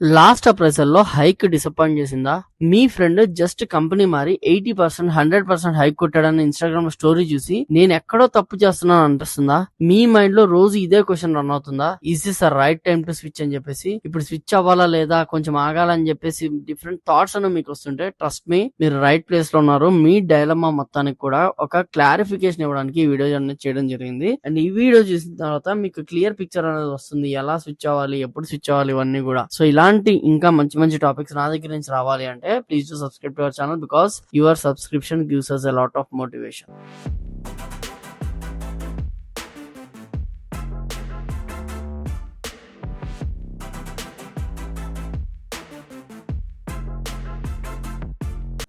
Last appraisal లో hike disappoint చేసిందా? మీ friend just company మారి 80% 100% హైక్ కొట్టాడని ఇన్స్టాగ్రామ్ లో స్టోరీ చూసి నేను ఎక్కడో తప్పు చేస్తున్నాను అనిపిస్తుందా? మీ మైండ్ లో రోజు ఇదే క్వశ్చన్ రన్ అవుతుందా? Is this the right time to switch అని చెప్పేసి, ఇప్పుడు స్విచ్ అవ్వాలా లేదా, కొంచెం ఆగాలని చెప్పేసి డిఫరెంట్ థాట్స్ అని మీకు వస్తుంటే ట్రస్ట్ మీ, మీరు రైట్ ప్లేస్ లో ఉన్నారు. మీ డైలమా మొత్తానికి కూడా ఒక క్లారిఫికేషన్ ఇవ్వడానికి ఈ వీడియో అనేది చేయడం జరిగింది. అండ్ ఈ వీడియో చూసిన తర్వాత మీకు క్లియర్ పిక్చర్ అనేది వస్తుంది, ఎలా స్విచ్ అవ్వాలి, ఎప్పుడు స్విచ్ అవ్వాలి, ఇవన్నీ కూడా. సో ఇలాంటి ఇంకా మంచి మంచి టాపిక్స్ నా దగ్గర నుంచి రావాలి అంటే please to subscribe to our channel, because your subscription gives us a lot of motivation.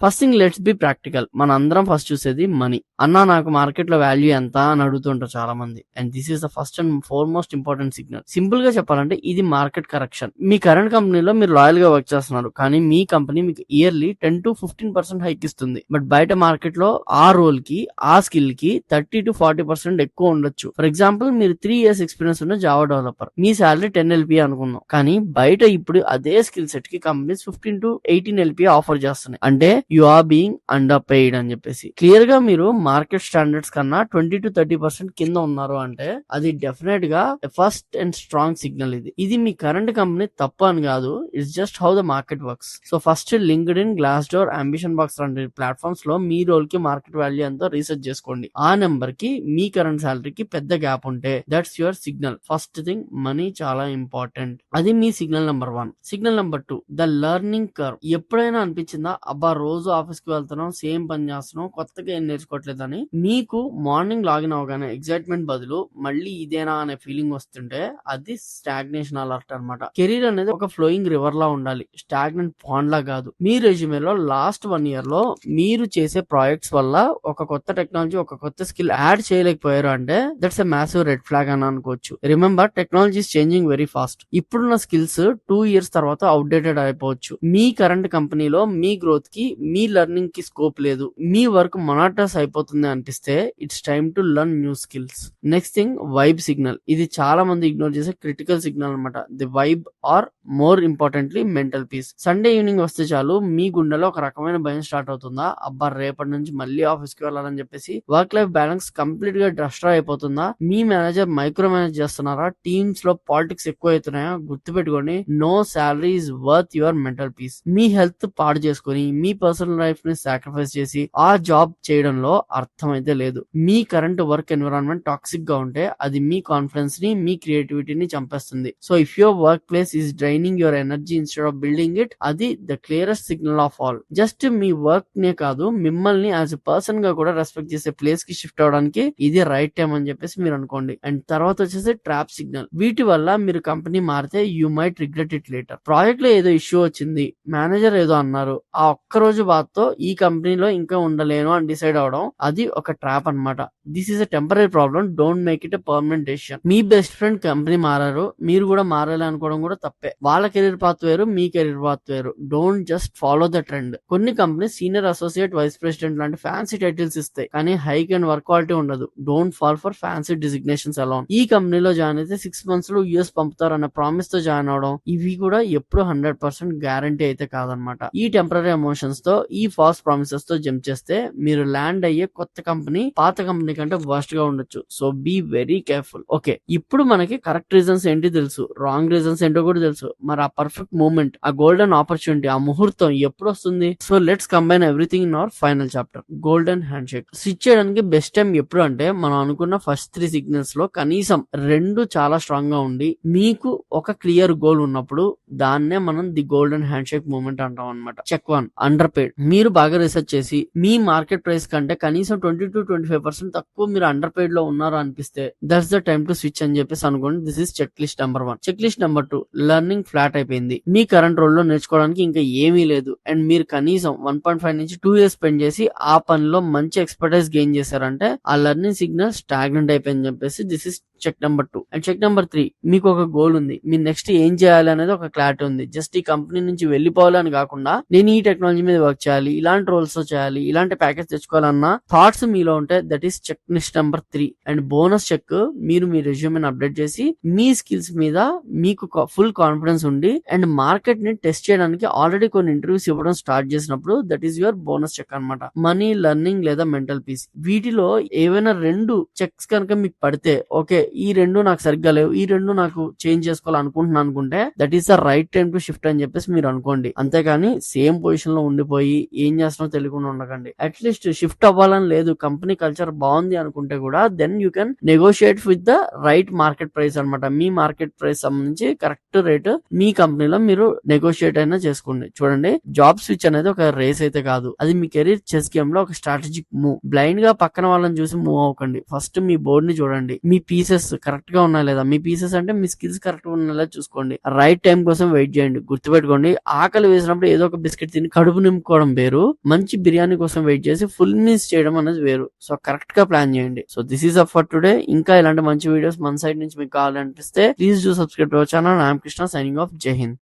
First thing, let's be practical. మన అందరం ఫస్ట్ చూసేది మనీ. అన్నా నాకు మార్కెట్ లో వాల్యూ ఎంత అని అడుగుతుంటారు చాలా మంది. And this is the first and foremost important signal. Simple గా చెప్పాలంటే ఇది మార్కెట్ కరెక్షన్. మీ కరెంట్ కంపెనీలో మీరు లాయల్ గా వర్క్ చేస్తున్నారు, కానీ మీ కంపెనీ మీకు ఇయర్లీ 10 to 15% హైక్ ఇస్తుంది. బట్ బయట మార్కెట్ లో ఆ రోల్ కి, ఆ స్కిల్ కి 30 to 40% ఎక్కువ ఉండొచ్చు. ఫర్ ఎగ్జాంపుల్, మీరు 3 years ఎక్స్పీరియన్స్ ఉన్న జావా డెవలపర్, మీ శాలరీ 10 LP అనుకుందాం. కానీ బయట ఇప్పుడు అదే స్కిల్ సెట్ కి కంపెనీస్ 15 to 18 LP ఆఫర్ చేస్తున్నాయి. అంటే you are being underpaid అని చెప్పేసి క్లియర్ గా మీరు మార్కెట్ స్టాండర్డ్స్ కన్నా 20 to 30% కింద ఉన్నారు అంటే అది డెఫినెట్ గా ఫస్ట్ అండ్ స్ట్రాంగ్ సిగ్నల్. ఇది మీ కరెంట్ కంపెనీ తప్పు అని కాదు, it's just how the market works. So first linked in, glass door, ambition box లాంటి ప్లాట్ఫామ్స్ లో మీ రోల్ కి మార్కెట్ వాల్యూ ఎంతో రీసెర్చ్ చేసుకోండి. ఆ నెంబర్ కి మీ కరెంట్ సాలరీకి పెద్ద గ్యాప్ ఉంటే that's your signal. First thing, money చాలా ఇంపార్టెంట్. అది మీ signal number 1. Signal number 2, the learning curve. ఎప్పుడైనా అనిపించిందా, అబ్బా రోజు ఆఫీస్ కి వెళ్తున్నాం, సేమ్ పని చేస్తున్నాం, కొత్తగా ఏం నేర్చుకోవట్లేదని? మీకు మార్నింగ్ లాగిన్ అవగానే ఎగ్జైట్మెంట్ బదులు మళ్ళీ ఇదేనా అనే ఫీలింగ్ వస్తుంటే అది స్టాగ్నేషన్ అలర్ట్ అనమాట. కెరీర్ అనేది ఒక ఫ్లోయింగ్ రివర్ లా ఉండాలి, స్టాగ్నెంట్ పాండ్ లా కాదు. మీ రెజ్యూమేలో లాస్ట్ 1 year లో మీరు చేసే ప్రాజెక్ట్స్ వల్ల ఒక కొత్త టెక్నాలజీ, ఒక కొత్త స్కిల్ యాడ్ చేయలేకపోయారు అంటే that's a massive red flag అని అనుకోవచ్చు. Remember, technology is changing very fast. ఇప్పుడున్న స్కిల్స్ 2 years తర్వాత అవుట్డేటెడ్ అయిపోవచ్చు. మీ కరెంట్ కంపెనీలో మీ గ్రోత్ కి, మీ లెర్నింగ్ కి స్కోప్ లేదు, మీ వర్క్ మొనాటస్ అయిపోతుంది అనిపిస్తే it's time to learn new skills. Next thing, vibe signal. ఇది చాలా మంది ఇగ్నోర్ చేసే క్రిటికల్ సిగ్నల్ అనమాట. The vibe or more importantly mental peace. Sunday evening వస్తే చాలు మీ గుండెలో ఒక రకమైన భయం స్టార్ట్ అవుతుందా? అబ్బా రేపటి నుంచి మళ్ళీ ఆఫీస్ కి వెళ్ళాలని చెప్పేసి వర్క్ లైఫ్ బ్యాలెన్స్ కంప్లీట్ గా డిస్ట్రాయ్ అయిపోతుందా? మీ మేనేజర్ మైక్రో మేనేజ్ చేస్తున్నారా? టీమ్స్ లో పాలిటిక్స్ ఎక్కువ అవుతున్నాయా? గుర్తుపెట్టుకోండి, no salary is worth your mental peace. మీ హెల్త్ పాడు చేసుకుని, మీ పర్సనల్ లైఫ్ ని సాక్రిఫైస్ చేసి ఆ జాబ్ చేయడంలో అర్థం అయితే లేదు. మీ కరెంట్ వర్క్ ఎన్విరాన్మెంట్ టాక్సిక్ గా ఉంటే అది మీ కాన్ఫిడెన్స్ ని, మీ క్రియేటివిటీని చంపేస్తుంది. So if your workplace is draining your energy instead of building it, అది the clearest signal of all. Just మీ వర్క్ నే కాదు, మిమ్మల్ని యాజ్ ఎ పర్సన్ గా కూడా రెస్పెక్ట్ చేసే ప్లేస్ కి షిఫ్ట్ అవడానికి ఇది రైట్ టైం అని చెప్పేసి మీరు అనుకోండి. అండ్ తర్వాత వచ్చేసి ట్రాప్ సిగ్నల్. వీటి వల్ల మీరు కంపెనీ మారితే you might regret it later. Project లో ఏదో ఇష్యూ వచ్చింది, మేనేజర్ ఏదో అన్నారు, ఆ ఒక్క రోజు బాధతో ఈ కంపెనీలో ఇంకా ఉండలేను అని డిసైడ్ అవడం, అది ఒక ట్రాప్ అన్నమాట. This is a temporary problem, don't make it a permanent decision. Me best friend company మారారు, మీరు కూడా మారాలి అనుకోవడం కూడా తప్పే. వాళ్ళ కెరీర్ పాత్ వేరు, మీ కెరీర్ పాత్ వేరు. Don't just follow the trend. కొన్ని company senior associate, vice president లాంటి ఫ్యాన్సీ టైటిల్స్ ఇస్తాయి, కానీ హైక్ అండ్ వర్క్ క్వాలిటీ ఉండదు. Don't fall for fancy designations alone. ఈ కంపెనీలో జాయిన్ అయితే 6 months లో యూఎస్ పంపుతారు అన్న ప్రామిస్ తో జాయిన్ అవడం, ఇవి కూడా ఎప్పుడు 100% గ్యారంటీ అయితే కాదనమాట. ఈ టెంపరీ ఎమోషన్స్ తో, ఈ ఫాల్స్ ప్రామిసెస్ తో జంప్ చేస్తే మీరు ల్యాండ్ అయ్యే కొత్త కంపెనీ పాత కంపెనీ కంటే వర్స్ట్ గా ఉండొచ్చు. So be very careful. Okay, ఇప్పుడు మనకి కరెక్ట్ రీజన్స్ ఏంటి తెలుసు, రాంగ్ రీజన్స్ ఏంటో కూడా తెలుసు. మరి ఆ పర్ఫెక్ట్ మూమెంట్, ఆ గోల్డెన్ ఆపర్చునిటీ, ఆ ముహూర్తం ఎప్పుడు వస్తుంది? So let's combine everything in our final chapter, golden hand shake. Switch చేయడానికి బెస్ట్ టైం ఎప్పుడు అంటే, మనం అనుకున్న ఫస్ట్ 3 సిగ్నల్స్ లో కనీసం 2 చాలా స్ట్రాంగ్ గా ఉండి మీకు ఒక క్లియర్ గోల్ ఉన్నప్పుడు దాన్నే మనం the golden handshake moment అంటాం అనమాట. Check 1, underpaid. మీరు బాగా రీసెర్చ్ చేసి మీ మార్కెట్ ప్రైస్ కంటే కనీసం 20 to 25% తక్కువ మీరు అండర్ పెయిడ్ లో ఉన్నారు అనిపిస్తే that's the time to switch అని చెప్పేసి అనుకోండి. This is checklist number 1. Checklist number 2, learning flat అయిపోయింది. మీ కరెంట్ రోల్ లో నేర్చుకోవడానికి ఇంకా ఏమీ లేదు, అండ్ మీరు కనీసం 1.5 నుంచి 2 years స్పెండ్ చేసి ఆ పనిలో మంచి ఎక్స్పర్టైజ్ గెయిన్ చేశారంటే ఆ లెర్నింగ్ సిగ్నల్ స్టాగ్నెంట్ అయిపోయింది చెప్పేసి this is check number 2. And check number 3, మీకు ఒక గోల్ ఉంది, మీరు నెక్స్ట్ ఏం చేయాలి అనేది ఒక క్లారిటీ ఉంది. జస్ట్ ఈ కంపెనీ నుంచి వెళ్ళిపోవాలి అని కాకుండా నేను ఈ టెక్నాలజీ మీద వర్క్ చేయాలి, ఇలాంటి రోల్స్ చేయాలి, ఇలాంటి ప్యాకేజ్ తెచ్చుకోవాలన్న థాట్స్ మీలో ఉంటే that is checklist number 3. And bonus check, మీరు మీ రెజ్యూమ్ అప్డేట్ చేసి మీ స్కిల్స్ మీద మీకు ఫుల్ కాన్ఫిడెన్స్ ఉండి అండ్ మార్కెట్ ని టెస్ట్ చేయడానికి ఆల్రెడీ కొన్ని ఇంటర్వ్యూస్ ఇవ్వడం స్టార్ట్ చేసినప్పుడు that is your bonus check అన్నమాట. మనీ, లెర్నింగ్ లేదా మెంటల్ పీస్, వీటిలో ఏవైనా 2 చెక్స్ కనుక మీకు పడితే ఓకే ఈ 2 నాకు సరిగ్గా లేవు, ఈ 2 నాకు చేంజ్ చేసుకోవాలనుకుంటున్నాను అనుకుంటే that is the right time to shift అని చెప్పేసి మీరు అనుకోండి. అంతేకాని సేమ్ పొజిషన్ లో ఉండిపోయి ఏం చేస్తున్నారో తెలియకుండా ఉండకండి. అట్లీస్ట్ షిఫ్ట్ అవ్వాలని లేదు, కంపెనీ కల్చర్ బాగుంది అనుకుంటే కూడా then you can negotiate with the right market price అన్నమాట. మీ మార్కెట్ ప్రైస్ సంబంధించి కరెక్ట్ రేట్ మీ కంపెనీలో మీరు నెగోషియేట్ అయినా చేసుకోండి. చూడండి, జాబ్ స్విచ్ అనేది ఒక రేస్ అయితే కాదు, అది మీ కెరీర్ చెస్ గేమ్ లో ఒక స్ట్రాటజిక్ మూవ్. బ్లైండ్ గా పక్కన వాళ్ళని చూసి మూవ్ అవ్వకండి. ఫస్ట్ మీ బోర్డ్ ని చూడండి, మీ పీసెస్ కరెక్ట్ గా ఉన్నాయా లేదా, మీ పీసెస్ అంటే మీ స్కిల్స్ కరెక్ట్ గా ఉన్నాయా చూసుకోండి. రైట్ టైం కోసం వెయిట్ చేయండి. గుర్తుపెట్టుకోండి, ఆకలి వేసినప్పుడు ఏదో ఒక బిస్కెట్ తిని కడుపు నింపుకోవడం వేరు, మంచి బిర్యానీ కోసం వెయిట్ చేసి ఫుల్ మీల్స్ చేయడం అనేది వేరు. సో కరెక్ట్ గా ప్లాన్ చేయండి. So this is up for today. ఇంకా ఇలాంటి మంచి వీడియోస్ మన సైడ్ నుంచి మీకు కావాలనిపిస్తే please do subscribe to our channel. I'm Krishna, signing off. Jai Hind.